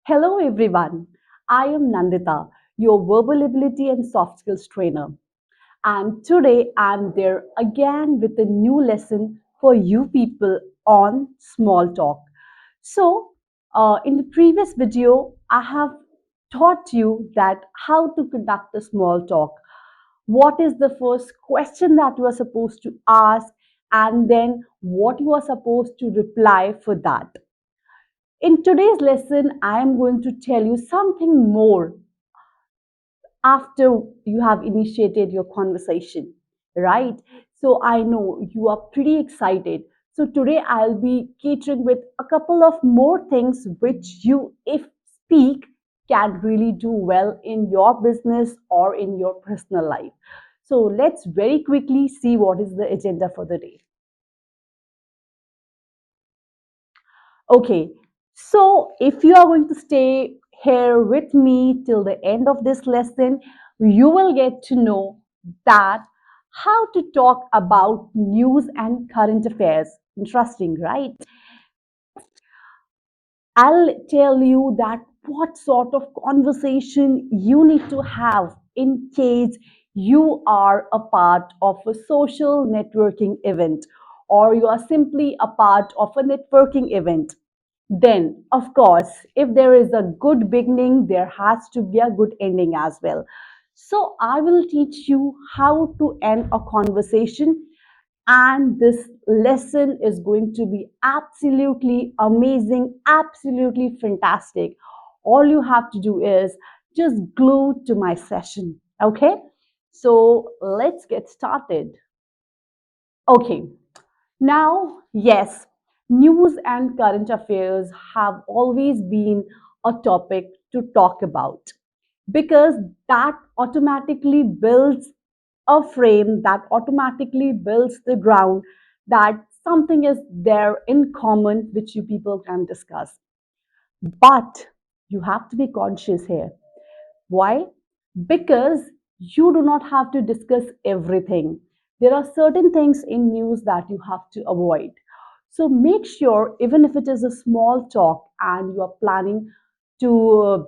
Hello everyone, I am Nandita, your verbal ability and soft skills trainer. And today I'm there again with a new lesson for you people on small talk. In the previous video, I have taught you that how to conduct a small talk. What is the first question that you are supposed to ask, and then what you are supposed to reply for that. In today's lesson, I am going to tell you something more after you have initiated your conversation, right? So I know you are pretty excited. So today I'll be catering with a couple of more things which you, if speak, can really do well in your business or in your personal life. So let's very quickly see what is the agenda for the day. Okay, so if you are going to stay here with me till the end of this lesson, you will get to know that how to talk about news and current affairs. Interesting, right? I'll tell you that what sort of conversation you need to have in case you are a part of a social networking event or you are simply a part of a networking event. Then, of course, if there is a good beginning, there has to be a good ending as well. So, I will teach you how to end a conversation, and this lesson is going to be absolutely amazing, absolutely fantastic. All you have to do is just glue to my session. Okay, so let's get started. Okay, now, yes, news and current affairs have always been a topic to talk about because that automatically builds a frame, that automatically builds the ground that something is there in common which you people can discuss. But you have to be conscious here. Why? Because you do not have to discuss everything. There are certain things in news that you have to avoid. So make sure, even if it is a small talk and you are planning to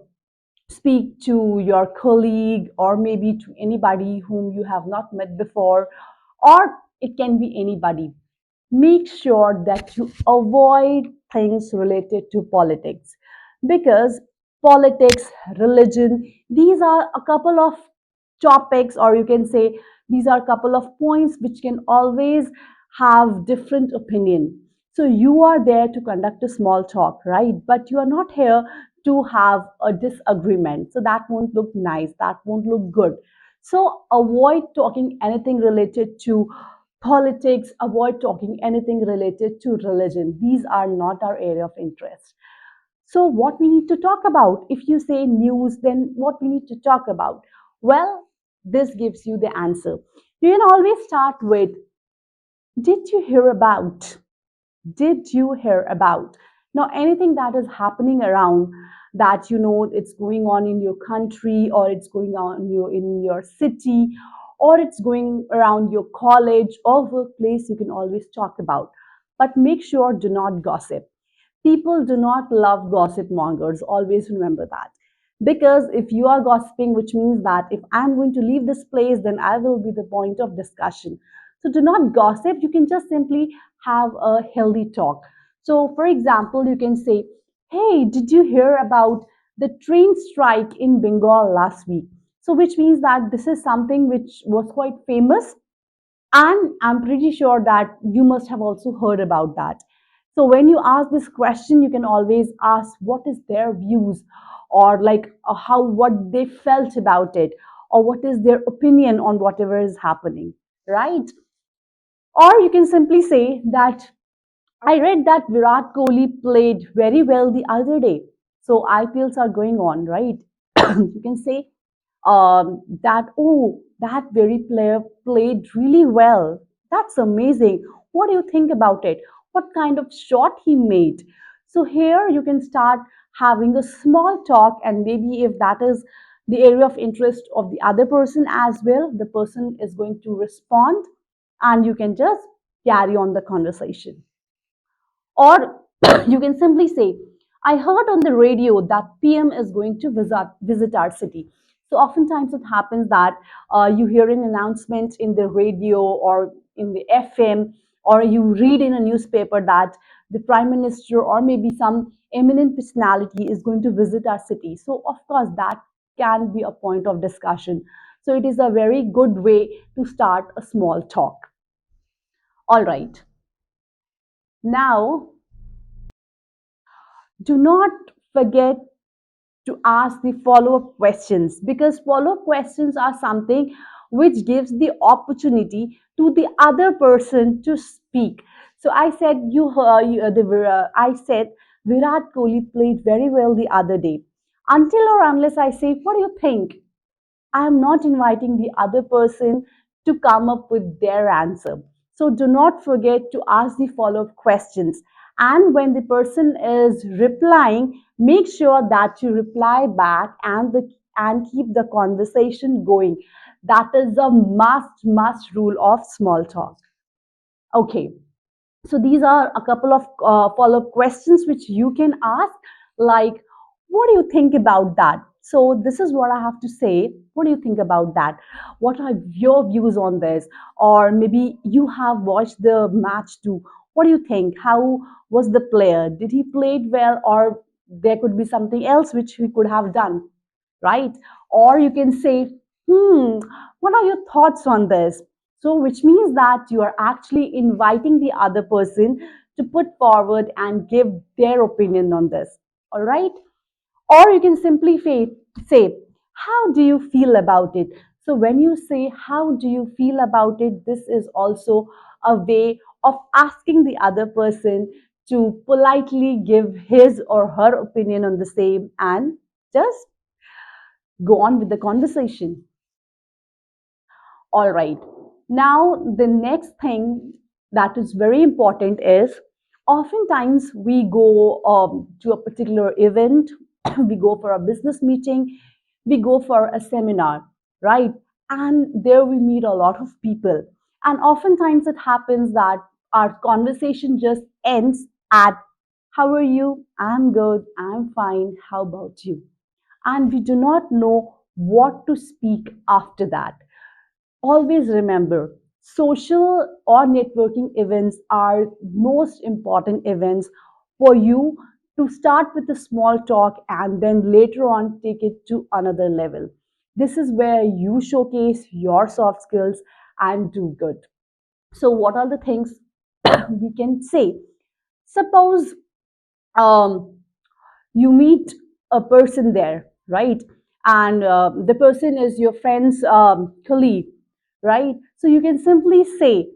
speak to your colleague or maybe to anybody whom you have not met before, or it can be anybody, make sure that you avoid things related to politics because politics, religion, these are a couple of topics, or you can say these are a couple of points which can always have different opinion. So you are there to conduct a small talk, right? But you are not here to have a disagreement. So that won't look nice, that won't look good. So avoid talking anything related to politics, avoid talking anything related to religion. These are not our area of interest. So, what we need to talk about? If you say news, then what we need to talk about? Well, this gives you the answer. You can always start with, did you hear about? Did you hear about? Now, anything that is happening around that you know it's going on in your country or it's going on in your city or it's going around your college or workplace, you can always talk about. But make sure do not gossip. People do not love gossip mongers. Always remember that. Because if you are gossiping, which means that if I'm going to leave this place, then I will be the point of discussion. So do not gossip. You can just simply have a healthy talk. So, for example, you can say, hey, did you hear about the train strike in Bengal last week? So, which means that this is something which was quite famous and I'm pretty sure that you must have also heard about that. So when you ask this question, you can always ask what is their views or like how what they felt about it or what is their opinion on whatever is happening, right? Or you can simply say that I read that Virat Kohli played very well the other day. So IPLs are going on, right? You can say that, oh, that very player played really well. That's amazing. What do you think about it? What kind of shot he made? So here you can start having a small talk, and maybe if that is the area of interest of the other person as well, the person is going to respond, and you can just carry on the conversation. Or you can simply say, I heard on the radio that PM is going to visit our city. So oftentimes it happens that you hear an announcement in the radio or in the FM, or you read in a newspaper that the Prime Minister or maybe some eminent personality is going to visit our city. So of course that can be a point of discussion. So it is a very good way to start a small talk. All right. Now, do not forget to ask the follow-up questions, because follow-up questions are something which gives the opportunity to the other person to speak. So I said I said Virat Kohli played very well the other day. Until or unless I say, what do you think? I am not inviting the other person to come up with their answer. So do not forget to ask the follow up questions. And when the person is replying, make sure that you reply back and keep the conversation going. That is a must rule of small talk. Okay, so these are a couple of follow-up questions which you can ask, like, what do you think about that? So this is what I have to say. What do you think about that? What are your views on this? Or maybe you have watched the match too. What do you think? How was the player? Did he played well, or there could be something else which he could have done, right? Or you can say, what are your thoughts on this? So, which means that you are actually inviting the other person to put forward and give their opinion on this. All right. Or you can simply say, how do you feel about it? So, when you say, how do you feel about it, this is also a way of asking the other person to politely give his or her opinion on the same and just go on with the conversation. All right. Now, the next thing that is very important is oftentimes we go to a particular event, we go for a business meeting, we go for a seminar, right? And there we meet a lot of people. And oftentimes it happens that our conversation just ends at, how are you? I'm good. I'm fine. How about you? And we do not know what to speak after that. Always remember, social or networking events are most important events for you to start with a small talk and then later on take it to another level. This is where you showcase your soft skills and do good. So what are the things we can say? Suppose um, you meet a person there, right? And the person is your friend's colleague, right? So you can simply say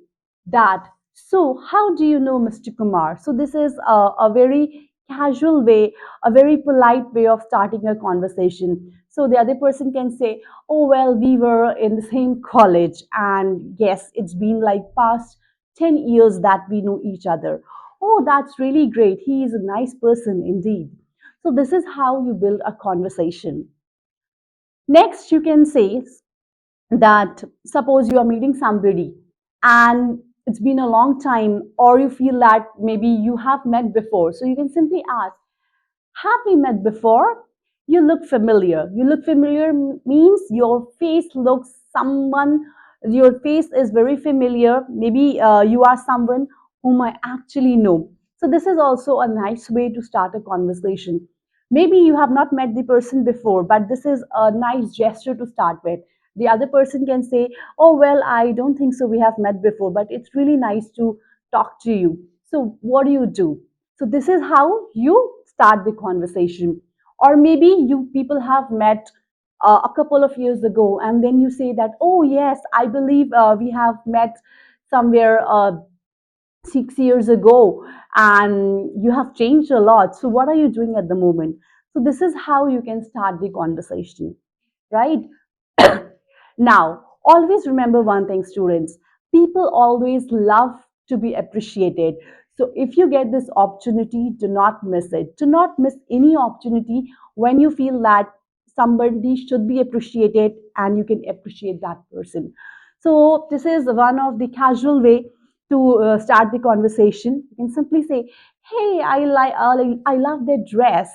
that, so how do you know Mr. Kumar? So this is a very casual way, a very polite way of starting a conversation. So the other person can say, oh, well, we were in the same college, and yes, it's been like past 10 years that we know each other. Oh, that's really great. He is a nice person indeed. So, this is how you build a conversation. Next, you can say that suppose you are meeting somebody and it's been a long time, or you feel that maybe you have met before. So, you can simply ask, have we met before? You look familiar. You look familiar means your face looks someone, your face is very familiar. Maybe you are someone whom I actually know. So, this is also a nice way to start a conversation. Maybe you have not met the person before, but this is a nice gesture to start with. The other person can say, oh, well, I don't think so. We have met before, but it's really nice to talk to you. So, what do you do? So this is how you start the conversation. Or maybe you people have met a couple of years ago, and then you say that, oh yes, I believe we have met somewhere 6 years ago, and you have changed a lot. So what are you doing at the moment? So this is how you can start the conversation, right? Now, always remember one thing, students. People always love to be appreciated. So, if you get this opportunity, do not miss it. Do not miss any opportunity when you feel that somebody should be appreciated and you can appreciate that person. So, this is one of the casual way to start the conversation. You can simply say, "Hey, I love that dress.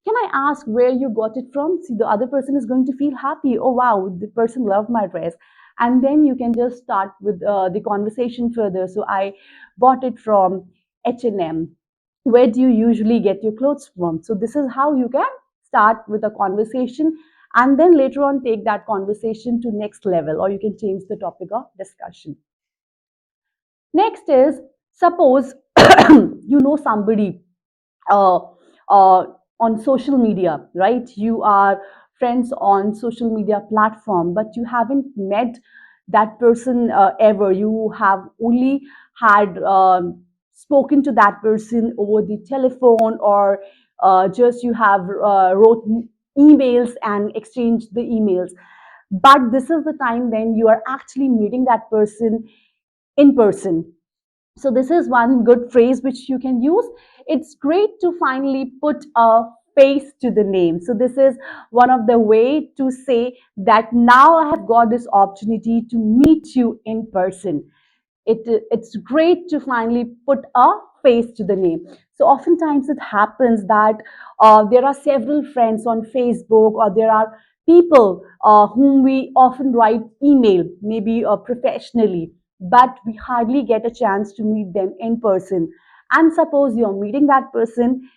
Can I ask where you got it from?" See, the other person is going to feel happy. Oh wow, the person loved my dress. And then you can just start with the conversation further. So I bought it from H&M. Where do you usually get your clothes from? So this is how you can start with a conversation, and then later on take that conversation to next level, or you can change the topic of discussion. Next is, suppose you know somebody uh, uh, on social media, right? You are friends on social media platform, but you haven't met that person ever. You have only had spoken to that person over the telephone, or just you have wrote emails and exchanged the emails. But this is the time when you are actually meeting that person in person. So this is one good phrase which you can use. It's great to finally put a face to the name. So this is one of the way to say that now I have got this opportunity to meet you in person. It's great to finally put a face to the name. So oftentimes it happens that there are several friends on Facebook, or there are people whom we often write email, maybe professionally, but we hardly get a chance to meet them in person. And suppose you're meeting that person,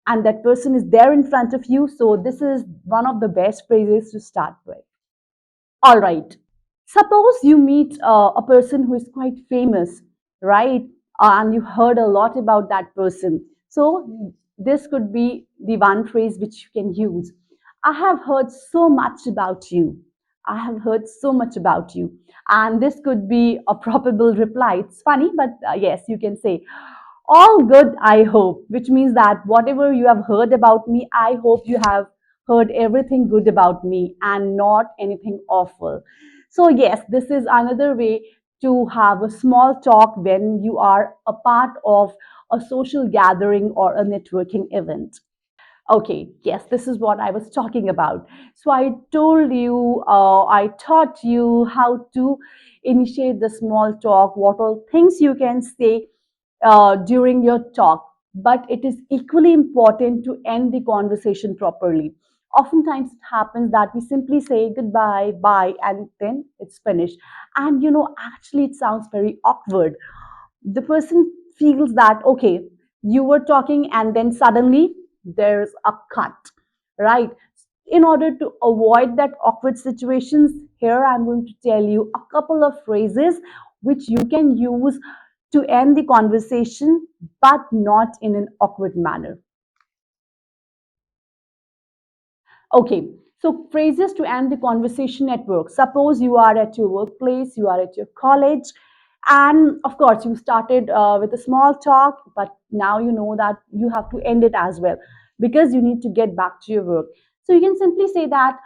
and that person is there in front of you. So this is one of the best phrases to start with. All right. Suppose you meet a person who is quite famous, right? And you heard a lot about that person. So this could be the one phrase which you can use. I have heard so much about you. I have heard so much about you. And this could be a probable reply. It's funny, but yes, you can say, all good, I hope, which means that whatever you have heard about me, I hope you have heard everything good about me and not anything awful. So, yes, this is another way to have a small talk when you are a part of a social gathering or a networking event. Okay, yes, this is what I was talking about. So I told you, I taught you how to initiate the small talk, what all things you can say during your talk. But it is equally important to end the conversation properly. Oftentimes it happens that we simply say goodbye, bye, and then it's finished. And actually, it sounds very awkward. The person feels that, okay, you were talking and then suddenly there's a cut, right? In order to avoid that awkward situations, here I'm going to tell you a couple of phrases which you can use to end the conversation, but not in an awkward manner. Okay, so phrases to end the conversation at work. Suppose you are at your workplace, you are at your college, and of course, you started with a small talk, but now you know that you have to end it as well because you need to get back to your work. So you can simply say that,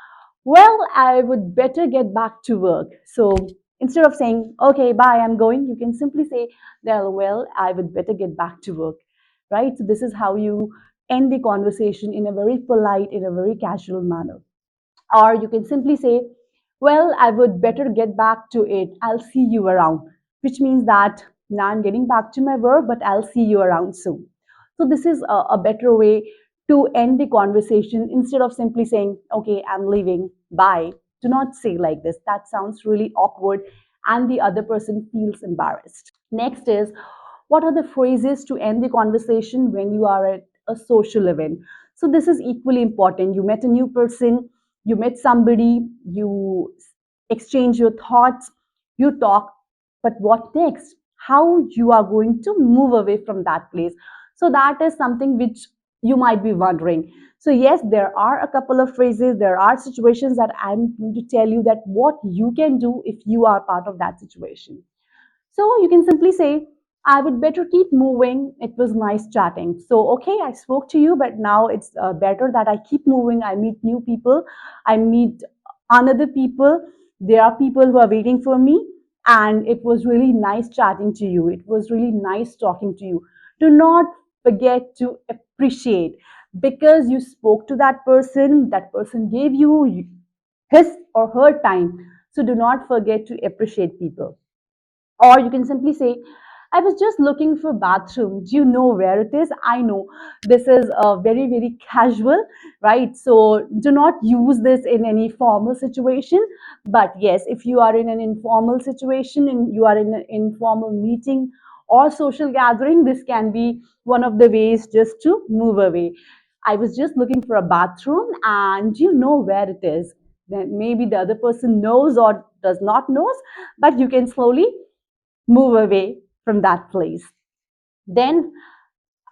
well, I would better get back to work. So instead of saying, okay, bye, I'm going, you can simply say, well, I would better get back to work, right? So this is how you end the conversation in a very polite, in a very casual manner. Or you can simply say, well, I would better get back to it. I'll see you around, which means that now I'm getting back to my work, but I'll see you around soon. So this is a better way to end the conversation instead of simply saying, okay, I'm leaving, bye. Do not say like this. That sounds really awkward and the other person feels embarrassed. Next is, what are the phrases to end the conversation when you are at a social event? So this is equally important. You met a new person, you met somebody, you exchange your thoughts, you talk, but what next? How you are going to move away from that place? So that is something which you might be wondering. So yes, there are a couple of phrases, there are situations that I'm going to tell you that what you can do if you are part of that situation. So you can simply say, I would better keep moving. It was nice chatting. So, okay, I spoke to you, but now it's better that I keep moving. I meet new people. I meet another people. There are people who are waiting for me. And it was really nice chatting to you. It was really nice talking to you. Do not forget to appreciate because you spoke to that person gave you his or her time. So do not forget to appreciate people. Or you can simply say, I was just looking for bathroom, do you know where it is? I know this is very very casual, right? So do not use this in any formal situation. But yes, if you are in an informal situation and you are in an informal meeting or social gathering, this can be one of the ways just to move away. I was just looking for a bathroom and you know where it is. Then maybe the other person knows or does not knows, but you can slowly move away from that place. Then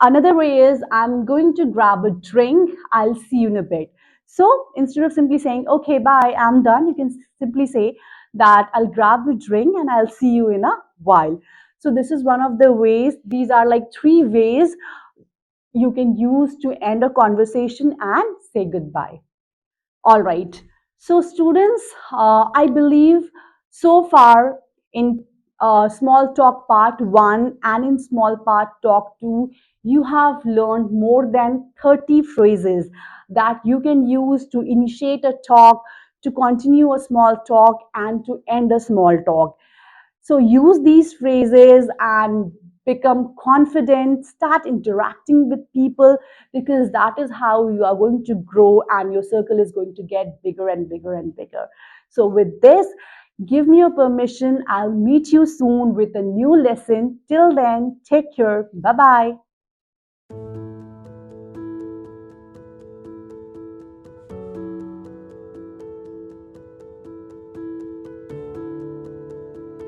another way is, I'm going to grab a drink, I'll see you in a bit. So instead of simply saying, okay, bye, I'm done, you can simply say that I'll grab a drink and I'll see you in a while. So this is one of the ways, these are like three ways you can use to end a conversation and say goodbye. All right. So, students, I believe so far in small talk part one and in small part talk two, you have learned more than 30 phrases that you can use to initiate a talk, to continue a small talk, and to end a small talk. So use these phrases and become confident, start interacting with people, because that is how you are going to grow and your circle is going to get bigger and bigger and bigger. So with this, give me your permission. I'll meet you soon with a new lesson. Till then, take care. Bye bye.